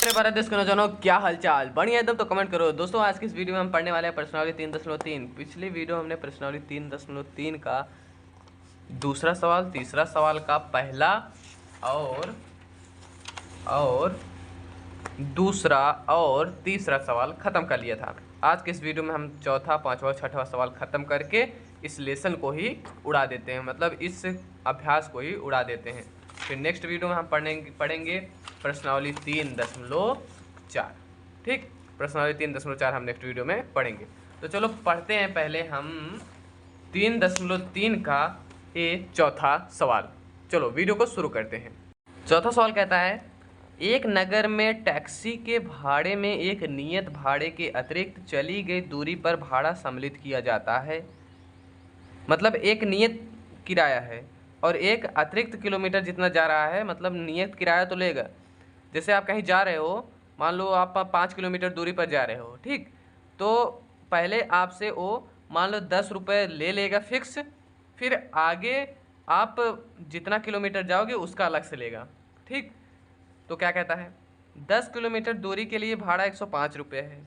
मेरे भारत देश के नौजवानों, क्या हालचाल? बढ़िया एकदम। तो कमेंट करो दोस्तों। आज की इस वीडियो में हम पढ़ने वाले हैं प्रश्नावली 3.3। पिछली वीडियो हमने प्रश्नावली 3.3 का दूसरा सवाल, तीसरा सवाल का पहला और दूसरा और तीसरा सवाल खत्म कर लिया था। आज के इस वीडियो में हम चौथा, पांचवा, छठवां सवाल खत्म करके इस लेसन को ही उड़ा देते हैं, मतलब इस अभ्यास को ही उड़ा देते हैं। फिर नेक्स्ट वीडियो में हम पढ़ेंगे प्रश्नावली 3.4। ठीक, प्रश्नावली 3.4 हम नेक्स्ट वीडियो में पढ़ेंगे। तो चलो पढ़ते हैं पहले हम 3.3 का ये चौथा सवाल। चलो वीडियो को शुरू करते हैं। चौथा सवाल कहता है, एक नगर में टैक्सी के भाड़े में एक नियत भाड़े के अतिरिक्त चली गई दूरी पर भाड़ा सम्मिलित किया जाता है। मतलब एक नियत किराया है और एक अतिरिक्त किलोमीटर जितना जा रहा है, मतलब नियत किराया तो लेगा। जैसे आप कहीं जा रहे हो, मान लो आप 5 किलोमीटर दूरी पर जा रहे हो, ठीक, तो पहले आपसे वो मान लो 10 रुपये ले लेगा फिक्स। फिर आगे आप जितना किलोमीटर जाओगे उसका अलग से लेगा। ठीक, तो क्या कहता है, 10 किलोमीटर दूरी के लिए भाड़ा 105 रुपये है।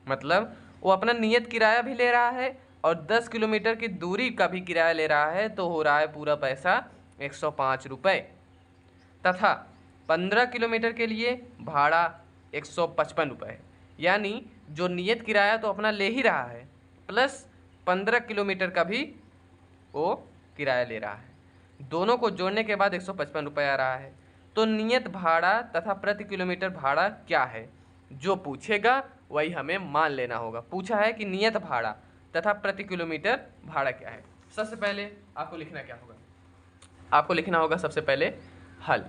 मतलब वो अपना नियत किराया भी ले रहा है और 10 किलोमीटर की दूरी का भी किराया ले रहा है, तो हो रहा है पूरा पैसा 105 रुपये। तथा 15 किलोमीटर के लिए भाड़ा 155 रुपये है। यानी जो नियत किराया तो अपना ले ही रहा है, प्लस 15 किलोमीटर का भी वो किराया ले रहा है। दोनों को जोड़ने के बाद 155 रुपये आ रहा है। तो नियत भाड़ा तथा प्रति किलोमीटर भाड़ा क्या है, जो पूछेगा वही हमें मान लेना होगा। पूछा है कि नियत भाड़ा तथा प्रति किलोमीटर भाड़ा क्या है। सबसे पहले आपको लिखना क्या होगा, आपको लिखना होगा सबसे पहले हल।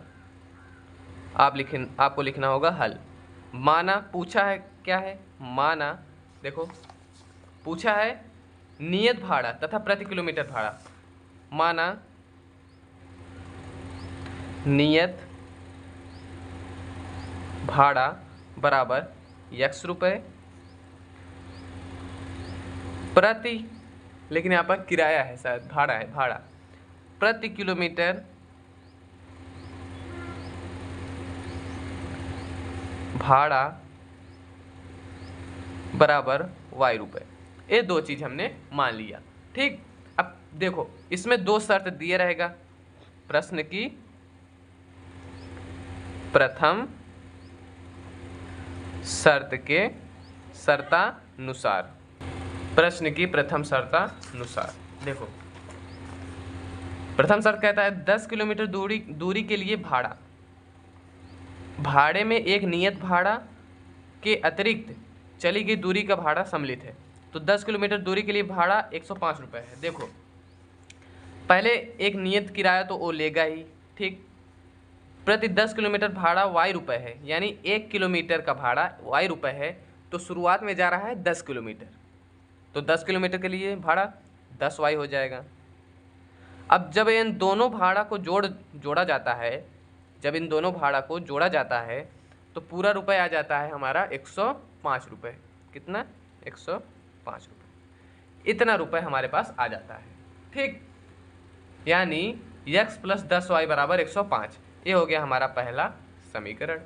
आपको लिखना होगा हल। माना पूछा है क्या है, माना देखो पूछा है नियत भाड़ा तथा प्रति किलोमीटर भाड़ा। माना नियत भाड़ा बराबर x रुपये प्रति, लेकिन यहाँ पर किराया है, शायद भाड़ा है, भाड़ा प्रति किलोमीटर भाड़ा बराबर y रुपये। ये दो चीज़ हमने मान लिया। ठीक, अब देखो इसमें दो शर्त दिए रहेगा। प्रश्न की प्रथम शर्त के शर्तानुसार, प्रश्न की प्रथम शर्तानुसार देखो, प्रथम शर्त कहता है 10 किलोमीटर दूरी के लिए भाड़े में एक नियत भाड़ा के अतिरिक्त चली गई दूरी का भाड़ा सम्मिलित है। तो 10 किलोमीटर दूरी के लिए भाड़ा 105 रुपये है। देखो पहले एक नियत किराया तो वो लेगा ही, ठीक, प्रति 10 किलोमीटर भाड़ा y रुपये है, यानी 1 किलोमीटर का भाड़ा y रुपये है। तो शुरुआत में जा रहा है 10 किलोमीटर, तो 10 किलोमीटर के लिए भाड़ा 10y हो जाएगा। अब जब इन दोनों भाड़ा को जोड़ा जाता है, जब इन दोनों भाड़ा को जोड़ा जाता है तो पूरा रुपये आ जाता है हमारा 105 रुपये। कितना? 105 रुपये। इतना रुपये हमारे पास आ जाता है। ठीक, यानी x प्लस 10y बराबर 105। ये हो गया हमारा पहला समीकरण।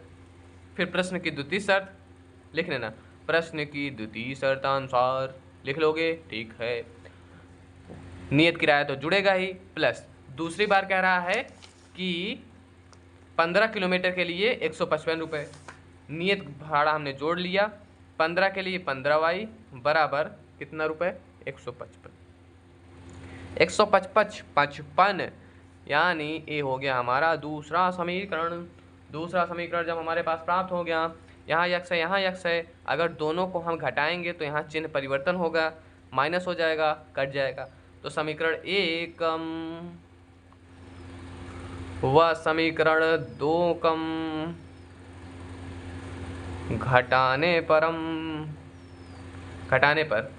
फिर प्रश्न की द्वितीय शर्त लिख लेना। प्रश्न की द्वितीय शर्तानुसार लिख लोगे, ठीक है। नियत किराया तो जुड़ेगा ही, प्लस दूसरी बार कह रहा है कि 15 किलोमीटर के लिए 155 रुपये। नियत भाड़ा हमने जोड़ लिया, 15 के लिए 15y बराबर कितना रुपये? 155। 155 यानी ये हो गया हमारा दूसरा समीकरण। दूसरा समीकरण जब हमारे पास प्राप्त हो गया, यहाँ यक्स है, यहाँ यक्स है, अगर दोनों को हम घटाएंगे तो यहाँ चिन्ह परिवर्तन होगा, माइनस हो जाएगा, कट जाएगा। तो समीकरण 1 व समीकरण 2 घटाने पर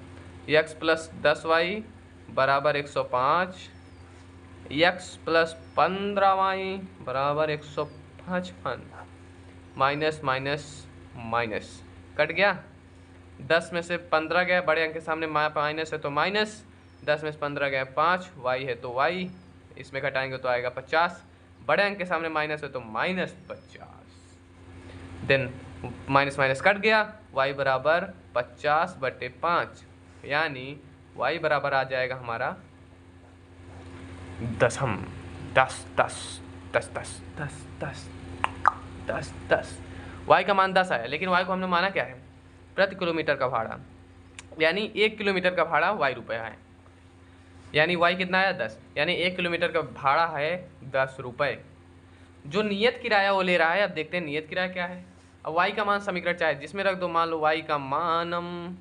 x प्लस 10y बराबर 105, x प्लस 15y बराबर 155, माइनस माइनस माइनस कट गया। 10 में से 15 गया, बड़े अंक के सामने माइनस है तो माइनस, 10 में से 15 गया 5, y है तो y, इसमें घटाएंगे तो आएगा 50, बड़े अंक के सामने माइनस है तो -50। देन माइनस माइनस कट गया, y बराबर 50/5, यानी y बराबर आ जाएगा हमारा 10 10 10 10 10 10 10 10 10। y का मान 10 आया, लेकिन y को हमने माना क्या है, प्रति किलोमीटर का भाड़ा, यानी 1 किलोमीटर का भाड़ा y रुपये है, यानी y कितना आया 10, यानी 1 किलोमीटर का भाड़ा है 10 रुपये। जो नियत किराया वो ले रहा है, अब देखते हैं नियत किराया क्या है। अब y का मान समीकरण चाहे जिसमें रख दो, मान लो y का मानम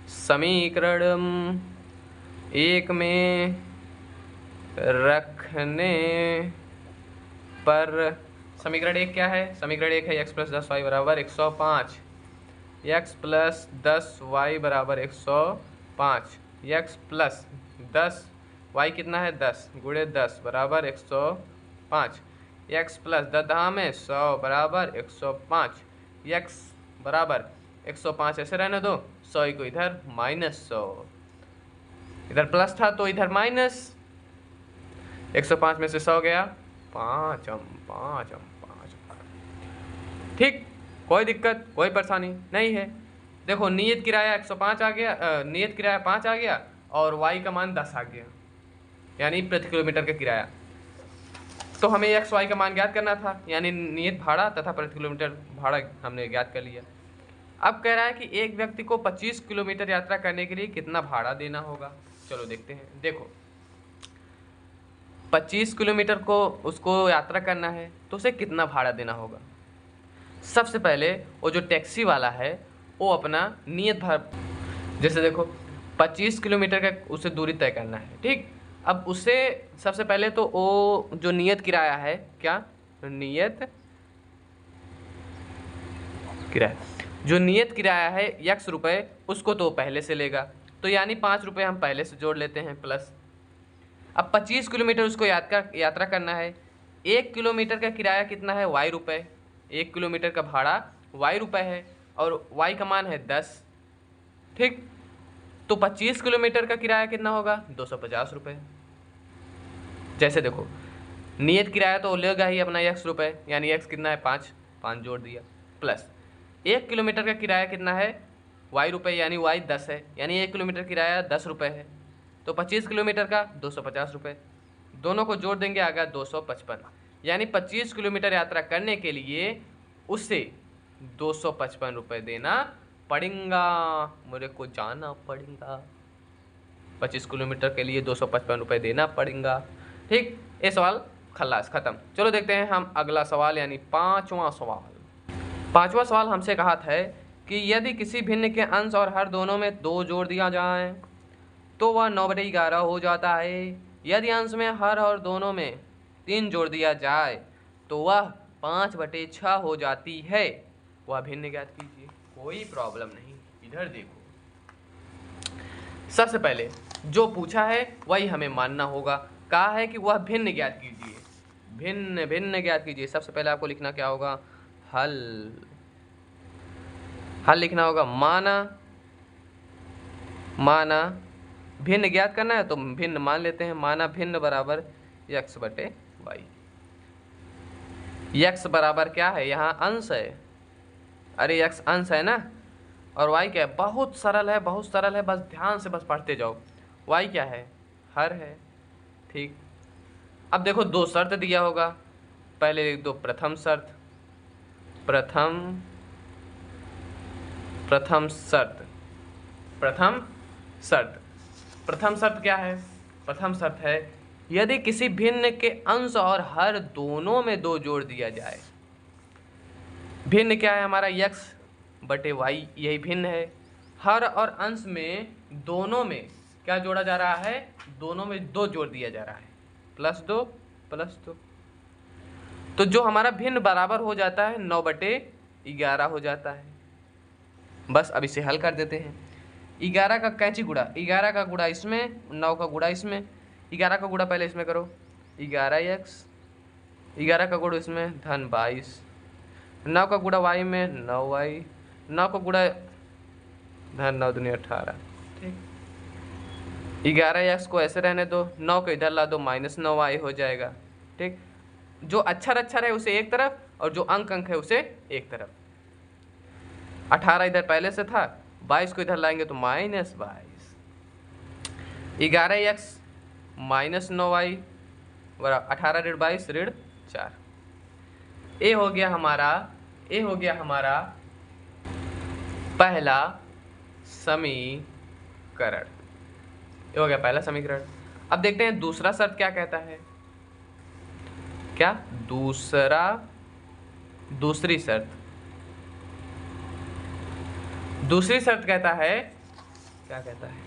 समीकरण 1 में रखने पर, समीकरण 1 क्या है, समीकरण 1 है x + 10y बराबर 105, x + 10y बराबर 105, x + 10 y कितना है 10 × 10 बराबर 105, x + 10 में 100 बराबर 105, x बराबर 105 ऐसे रहने दो, 100 को इधर -100, इधर प्लस था तो इधर माइनस, 105 में से 100 गया 5 5। ठीक, कोई दिक्कत कोई परेशानी नहीं है। देखो नियत किराया 105 आ गया, नियत किराया 5 आ गया और y का मान 10 आ गया, यानी प्रति किलोमीटर का किराया। तो हमें x y का मान ज्ञात करना था, यानी नियत भाड़ा तथा प्रति किलोमीटर भाड़ा हमने ज्ञात कर लिया। अब कह रहा है कि एक व्यक्ति को 25 किलोमीटर यात्रा करने के लिए कितना भाड़ा देना होगा। चलो देखते हैं। देखो 25 किलोमीटर को उसको यात्रा करना है तो उसे कितना भाड़ा देना होगा। सबसे पहले वो जो टैक्सी वाला है वो अपना नियत भाड़ा, जैसे देखो 25 किलोमीटर का उसे दूरी तय करना है, ठीक। अब उसे सबसे पहले तो वो जो नियत किराया है, क्या नियत किराया, जो नियत किराया है x रुपये, उसको तो पहले से लेगा, तो यानी 5 रुपये हम पहले से जोड़ लेते हैं प्लस। अब 25 किलोमीटर उसको यात्रा करना है, 1 किलोमीटर का किराया कितना है y रुपये, 1 किलोमीटर का भाड़ा y रुपये है और y का मान है 10, ठीक। तो 25 किलोमीटर का किराया कितना होगा 250 रुपये। जैसे देखो नियत किराया तो लेगा ही अपना x रुपये, यानी x कितना है 5 जोड़ दिया, प्लस 1 किलोमीटर का किराया कितना है y रुपये, यानी y 10 है, यानी 1 किलोमीटर किराया 10 रुपये है, तो 25 किलोमीटर का 250 रुपये, दोनों को जोड़ देंगे आ गया 255, यानी 25 किलोमीटर यात्रा करने के लिए उसे 255 रुपये देना पड़ेगा, मेरे को जाना पड़ेगा, 25 किलोमीटर के लिए 255 रुपये देना पड़ेगा, ठीक। ये सवाल खल्लास ख़त्म। चलो देखते हैं हम अगला सवाल, यानी पाँचवा सवाल हमसे कहा था कि यदि किसी भिन्न के अंश और हर दोनों में 2 जोड़ दिया जाए तो वह 9/11 हो जाता है। यदि अंश में हर और दोनों में 3 जोड़ दिया जाए तो वह 5/6 हो जाती है। वह भिन्न ज्ञात कीजिए। कोई प्रॉब्लम नहीं, इधर देखो, सबसे पहले जो पूछा है वही हमें मानना होगा। कहा है कि वह भिन्न ज्ञात कीजिए, भिन्न ज्ञात कीजिए। सबसे पहले आपको लिखना क्या होगा, हल लिखना होगा। माना भिन्न ज्ञात करना है तो भिन्न मान लेते हैं, माना भिन्न बराबर x/y। x बराबर क्या है, यहाँ अंश है, अरे x अंश है ना, और y क्या है, बहुत सरल है, बस ध्यान से बस पढ़ते जाओ। y क्या है, हर है, ठीक। अब देखो 2 शर्त दिया होगा, पहले लिख दो प्रथम शर्त, प्रथम शर्त क्या है, प्रथम शर्त है यदि किसी भिन्न के अंश और हर दोनों में 2 जोड़ दिया जाए। भिन्न क्या है हमारा x/y, यही भिन्न है। हर और अंश में दोनों में क्या जोड़ा जा रहा है, दोनों में 2 जोड़ दिया जा रहा है, +2 +2। तो जो हमारा भिन्न बराबर हो जाता है 9/11 हो जाता है। बस अब इसे हल कर देते हैं। 11 का कैंची गुड़ा, 11 का गुड़ा इसमें, 9 का गुड़ा इसमें। 11 का गुड़ा पहले इसमें करो, 11x, 11 का गुड़ा इसमें धन 22, 9 का गुड़ा y में 9y, 9 का गुड़ा धन 9 दूनी 18, ठीक। 11x को ऐसे रहने दो, 9 को इधर ला दो, -9y हो जाएगा, ठीक। जो अक्षर है उसे एक तरफ और जो अंक है उसे एक तरफ। 18 इधर पहले से था, 22 को इधर लाएंगे तो -22। 11x माइनस 9y बराबर 18 ऋण 22 ऋण 4। ए हो गया हमारा पहला समीकरण। ये हो गया पहला समीकरण। अब देखते हैं दूसरा शर्त क्या कहता है। क्या दूसरी शर्त कहता है, क्या कहता है,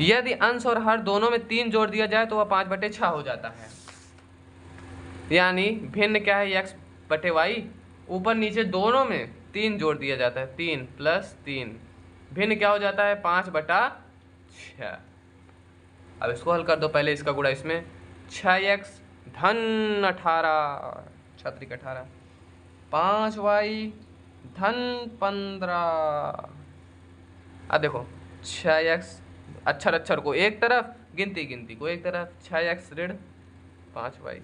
यदि अंश और हर दोनों में 3 जोड़ दिया जाए तो वह 5/6 हो जाता है। यानी भिन्न क्या है, x बटे वाई, ऊपर नीचे दोनों में 3 जोड़ दिया जाता है, 3 + 3, भिन्न क्या हो जाता है 5/6। अब इसको हल कर दो, पहले इसका गुणा इसमें, 6x धन 18 छात्रिक 18, 5y धन 15। अब देखो 6x अक्षर को एक तरफ, गिनती को एक तरफ, 6x ऋण 5y,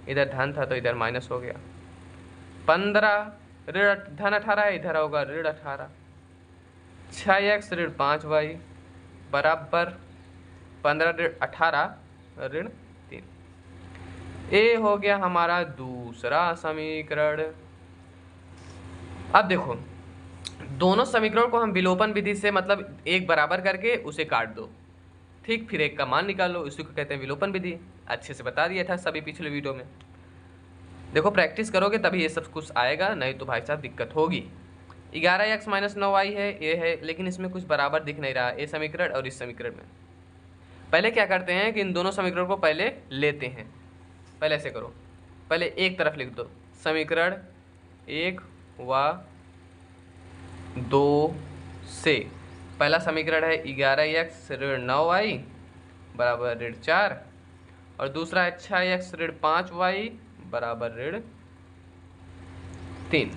इधर धन था तो इधर माइनस हो गया, 15 ऋण धन 18 है, इधर होगा ऋण 18, 6x ऋण 5y बराबर 15 ऋण 18 ऋण 3। ये हो गया हमारा दूसरा समीकरण। अब देखो दोनों समीकरण को हम विलोपन विधि से, मतलब एक बराबर करके उसे काट दो, ठीक, फिर एक का मान निकालो, इसी को कहते हैं विलोपन विधि। अच्छे से बता दिया था सभी पिछले वीडियो में। देखो प्रैक्टिस करोगे तभी ये सब कुछ आएगा, नहीं तो भाई साहब दिक्कत होगी। 11x माइनस 9y है, ये है, लेकिन इसमें कुछ बराबर दिख नहीं रहा, ये समीकरण और इस समीकरण में। पहले क्या करते हैं कि इन दोनों समीकरण को पहले लेते हैं। पहले ऐसे करो, पहले एक तरफ लिख दो समीकरण 1 व 2 से। पहला समीकरण है 11x ऋण 9y बराबर ऋण 4, और दूसरा है 6x ऋण 5y बराबर ऋण 3।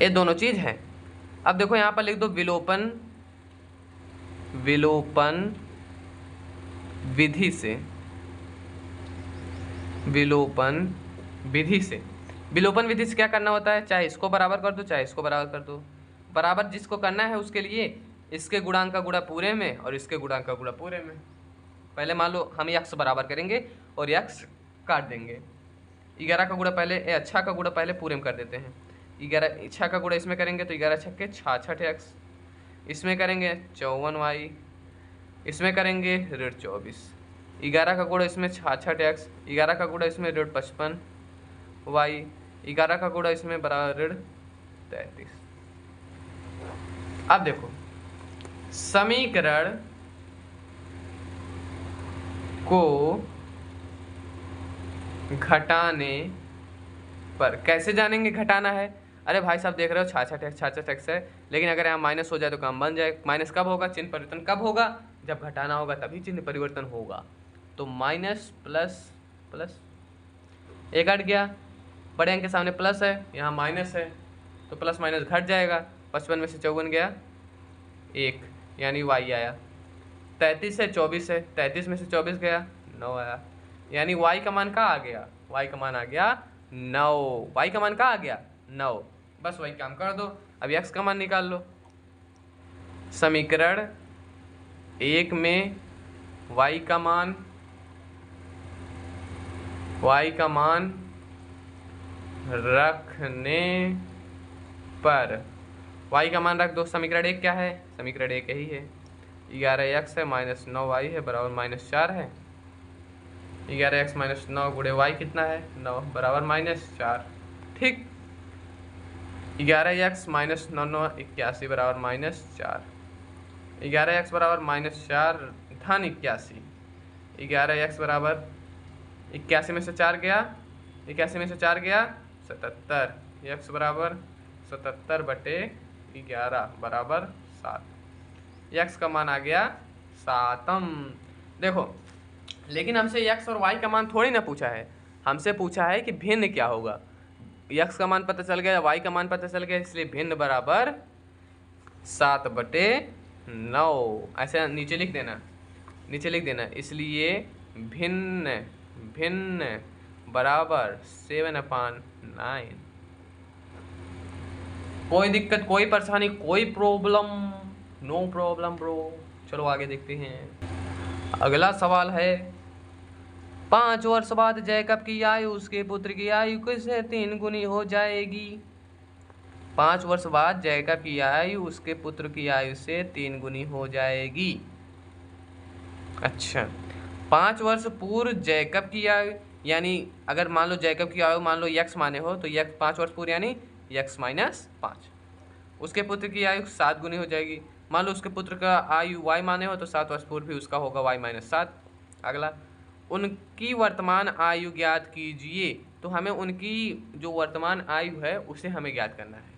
ये दोनों चीज हैं। अब देखो यहाँ पर लिख दो विलोपन विधि से, विलोपन विधि से क्या करना होता है, चाहे इसको बराबर कर दो चाहे इसको बराबर कर दो। बराबर जिसको करना है उसके लिए इसके गुणांक का गुणा पूरे में और इसके गुणांक का गुणा पूरे में। पहले मान लो हम x बराबर करेंगे और x काट देंगे। 11 का गुणा पहले, अच्छा का गुणा पहले पूरे में कर देते हैं। 11 6 का गुणा इसमें करेंगे तो 11 छक्के 66x, इसमें करेंगे 54y, इसमें करेंगे ऋण 24। 11 का गुणा इसमें 66x, 11 का गुणा इसमें ऋण 55y, 11 का गुणा इसमें बराबर ऋण 33। अब देखो समीकरण को घटाने पर कैसे जानेंगे घटाना है। अरे भाई साहब देख रहे हो 66x है, लेकिन अगर यहाँ माइनस हो जाए तो काम बन जाए। माइनस कब होगा, चिन्ह परिवर्तन कब होगा, जब घटाना होगा तभी चिन्ह परिवर्तन होगा। तो माइनस प्लस प्लस, एक हट गया, बड़े अंक के सामने प्लस है, यहाँ माइनस है तो प्लस माइनस घट जाएगा। 55 में से 54 गया 1, यानी y आया। 33 है 24 है, 33 में से 24 गया 9 आया, यानी y का मान कहाँ आ गया, y का मान आ गया 9। y का मान कहाँ आ गया 9। बस वही काम कर दो। अब x का मान निकाल लो। समीकरण 1 में y का मान रखने पर, y का मान रख दो। समीकरण 1 क्या है, समीकरण 1 यही है, 11x है माइनस 9y है बराबर -4 है। 11x माइनस 9 गुणे y कितना है 9 बराबर -4, ठीक। 11x माइनस 9 9 81 बराबर -4, 11x बराबर -4 धन 81, 11x बराबर 81 में से 4 गया, 81 में से 4 गया 77, x बराबर 77/11 बराबर 7। x का मान आ गया 7। देखो लेकिन हमसे x और y का मान थोड़ी ना पूछा है, हमसे पूछा है कि भिन्न क्या होगा। x का मान पता चल गया, y का मान पता चल गया, इसलिए भिन्न बराबर 7/9। ऐसे नीचे लिख देना, इसलिए भिन्न भिन्न बराबर 7/9। कोई दिक्कत, कोई परेशानी, कोई प्रॉब्लम? No problem bro. चलो आगे देखते हैं। अगला सवाल है, 5 वर्ष बाद जैकब की आयु उसके पुत्र की आयु किससे 3 गुनी हो जाएगी? 5 वर्ष बाद जैकब की आयु उसके पुत्र की आयु से 3 गुनी हो जाएगी। अच्छा, 5 वर्ष पूर्व जैकब की आयु, यानी अगर मान लो जैकब की आयु मान लो यक्स माने हो तो यक्स 5 वर्ष पूर्व यानी यक्स माइनस 5। उसके पुत्र की आयु 7 गुनी हो जाएगी। मान लो उसके पुत्र का आयु y माने हो तो 7 वर्ष पूर्व भी उसका होगा y माइनस 7। अगला, उनकी वर्तमान आयु ज्ञात कीजिए। तो हमें उनकी जो वर्तमान आयु है उसे हमें ज्ञात करना है।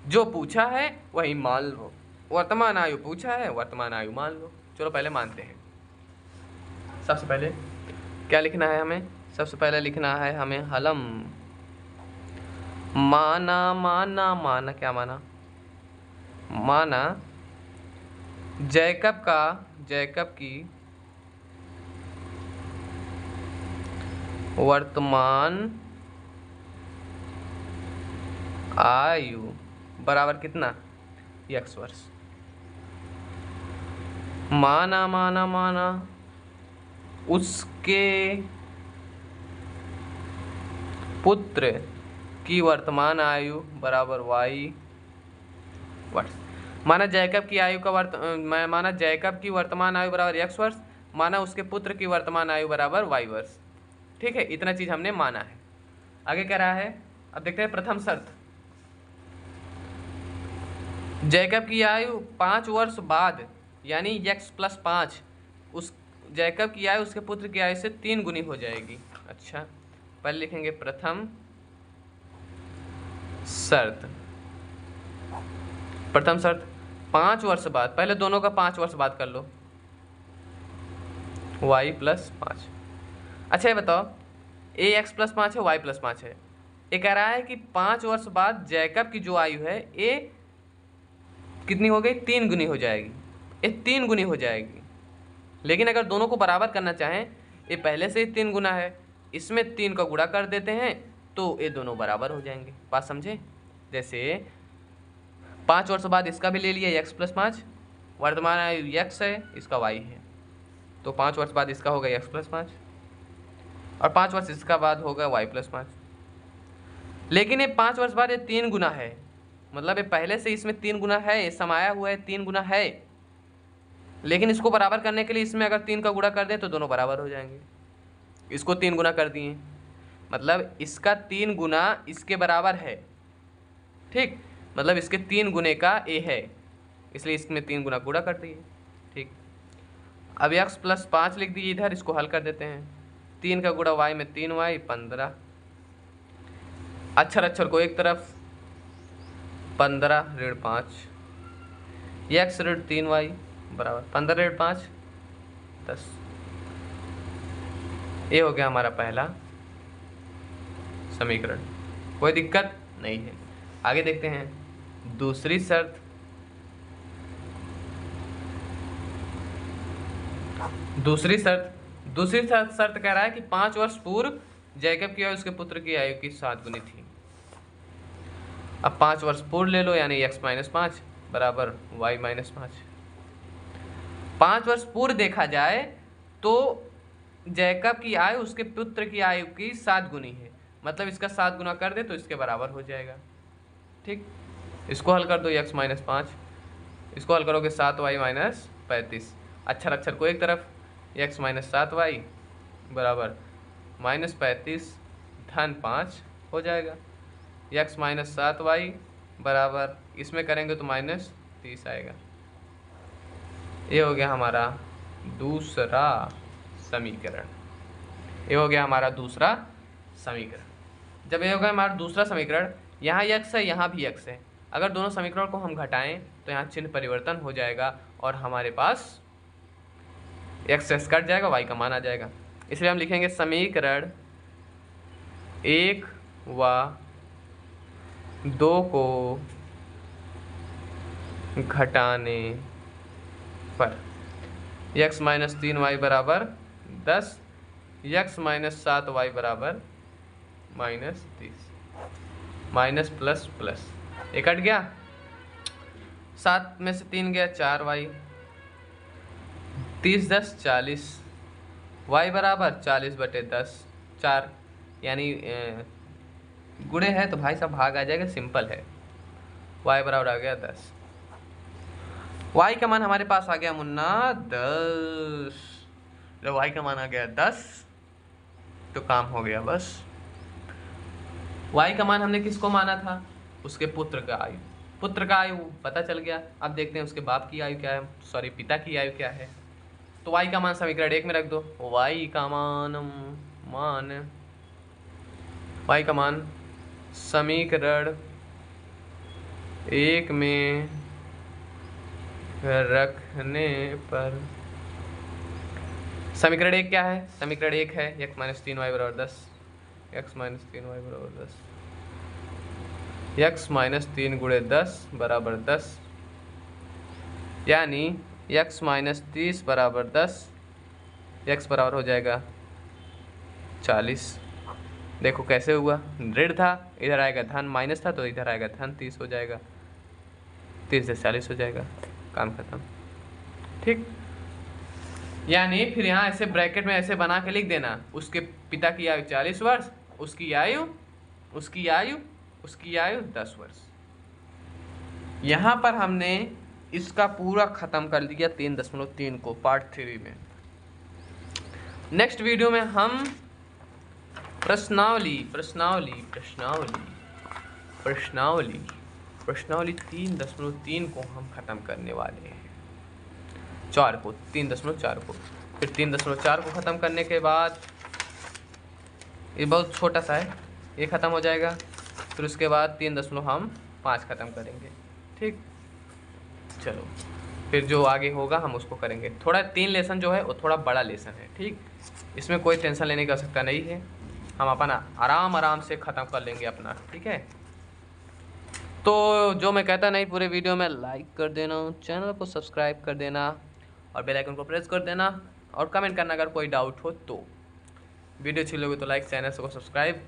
जो पूछा है वही मान लो। वर्तमान आयु पूछा है, वर्तमान आयु मान लो। चलो पहले मानते हैं। सबसे पहले क्या लिखना है हमें? सबसे पहले लिखना है हमें हलम। माना माना माना, क्या माना? माना जैकब की वर्तमान आयु बराबर कितना? x वर्ष। माना माना माना उसके पुत्र की वर्तमान आयु बराबर y वर्ष। माना जैकब की आयु का माना जैकब की वर्तमान आयु बराबर x वर्ष, माना उसके पुत्र की वर्तमान आयु बराबर y वर्ष। ठीक है, इतना चीज हमने माना है। आगे कह रहा है, अब देखते हैं प्रथम शर्त। जैकब की आयु 5 वर्ष बाद यानी x + 5 उस जैकब की आयु उसके पुत्र की आयु से 3 गुनी हो जाएगी। अच्छा, पहले लिखेंगे प्रथम शर्त। प्रथम शर्त 5 वर्ष बाद, पहले दोनों का 5 वर्ष बाद कर लो, y + 5। अच्छा ये बताओ, x + 5 है, y + 5 है। ये कह रहा है कि 5 वर्ष बाद जैकब की जो आयु है ये कितनी हो गई? 3 गुनी हो जाएगी। ये 3 गुनी हो जाएगी। लेकिन अगर दोनों को बराबर करना चाहें, ये पहले से ही 3 गुना है, इसमें 3 का गुणा कर देते हैं तो ये दोनों बराबर हो जाएंगे। बात समझे? जैसे 5 वर्ष बाद इसका भी ले लिया x + 5, वर्तमान आयु x है, इसका y है, तो 5 वर्ष बाद इसका होगा x + 5 और 5 वर्ष इसका बाद होगा y + 5। लेकिन ये 5 वर्ष बाद ये 3 गुना है, मतलब ये पहले से इसमें 3 गुना है, ये समाया हुआ है 3 गुना है। लेकिन इसको बराबर करने के लिए इसमें अगर 3 का गुणा कर दें तो दोनों बराबर हो जाएंगे। इसको 3 गुना कर दिए, मतलब इसका 3 गुना इसके बराबर है। ठीक, मतलब इसके 3 गुने का a है, इसलिए इसमें 3 गुना गुणा कर दिए। ठीक, अब x + 5 लिख दिए इधर, इसको हल कर देते हैं। 3 का गुणा y में 3y 15, अक्षर को एक तरफ, 15 - 5 x - 3y बराबर 15 - 5 10। ये हो गया हमारा पहला समीकरण। कोई दिक्कत नहीं है। आगे देखते हैं दूसरी शर्त। दूसरी शर्त कह रहा है कि 5 वर्ष पूर्व जैकब की आयु उसके पुत्र की आयु की 7 गुनी थी। अब 5 वर्ष पूर्व ले लो, यानी x - 5 बराबर y - 5। 5 वर्ष पूर्व देखा जाए तो जैकब की आयु उसके पुत्र की आयु की 7 गुनी है, मतलब इसका 7 गुना कर दे तो इसके बराबर हो जाएगा। ठीक, इसको हल कर दो, x - 5, इसको हल करोगे 7y - 35, अक्षर को एक तरफ, x - 7y बराबर -35 धन 5 हो जाएगा। x - 7y बराबर, इसमें करेंगे तो -30 आएगा। ये हो गया हमारा दूसरा समीकरण। ये हो गया हमारा दूसरा समीकरण। जब ये हो गया हमारा दूसरा समीकरण, यहाँ x है, यहाँ भी x है, अगर दोनों समीकरण को हम घटाएं तो यहाँ चिन्ह परिवर्तन हो जाएगा और हमारे पास x कट जाएगा, y का मान आ जाएगा। इसलिए हम लिखेंगे समीकरण 1 व 2 को घटाने पर x - 3y बराबर 10 x माइनस 7y बराबर -30, माइनस प्लस प्लस, ये कट गया, 7 में से 3 गया, 4y, 30 10 40, y बराबर 40/10, 4, यानी गुणे है तो भाई साहब भाग आ जाएगा, सिंपल है। y बराबर आ गया 10। y का मान हमारे पास आ गया मुन्ना 10। जब y का मान आ गया 10 तो काम हो गया बस। y का मान हमने किसको माना था? उसके पुत्र का आयु। पुत्र का आयु पता चल गया। अब देखते हैं उसके बाप की आयु क्या है, सॉरी पिता की आयु क्या है। तो y का मान समीकरण 1 में रख दो। y का मान समीकरण 1 में रखने पर, समीकरण 1 क्या है? समीकरण 1 है x माइनस 3y बराबर 10, x माइनस 3y बराबर 10, x माइनस 3 गुणे 10 बराबर 10, यानी x माइनस 30 बराबर 10, x बराबर हो जाएगा 40। देखो कैसे हुआ, ऋण था, इधर आएगा धन, माइनस था तो इधर आएगा धन, 30 हो जाएगा, 30 से 40 हो जाएगा, काम खत्म। ठीक, यानी फिर यहाँ ऐसे ब्रैकेट में ऐसे बना के लिख देना, उसके पिता की आयु 40 वर्ष, उसकी आयु 10 वर्ष। यहाँ पर हमने इसका पूरा खत्म कर दिया 3.3 को पार्ट 3 में। नेक्स्ट वीडियो में हम प्रश्नावली 3.3 को हम खत्म करने वाले हैं, 4 को, 3.4 को। फिर 3.4 को ख़त्म करने के बाद, ये बहुत छोटा सा है, ये ख़त्म हो जाएगा। फिर उसके बाद 3.5 ख़त्म करेंगे। ठीक, चलो फिर जो आगे होगा हम उसको करेंगे। थोड़ा 3 लेसन जो है वो थोड़ा बड़ा लेसन है। ठीक, इसमें कोई टेंशन लेने की आवश्यकता नहीं है, हम अपना आराम से ख़त्म कर लेंगे अपना। ठीक है, तो जो मैं कहता नहीं, पूरे वीडियो में लाइक कर देना, चैनल को सब्सक्राइब कर देना और बेल आइकन को प्रेस कर देना और कमेंट करना अगर कोई डाउट हो तो। वीडियो अच्छी लगे तो लाइक, चैनल को सब्सक्राइब।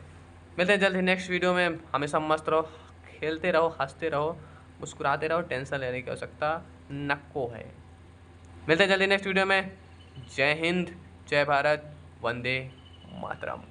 मिलते हैं जल्द ही नेक्स्ट वीडियो में। हमेशा मस्त रहो, खेलते रहो, हंसते रहो, मुस्कुराते रहो, टेंशन लेने की आवश्यकता नको है। मिलते हैं जल्दी नेक्स्ट वीडियो में। जय हिंद, जय भारत, वंदे मातरम।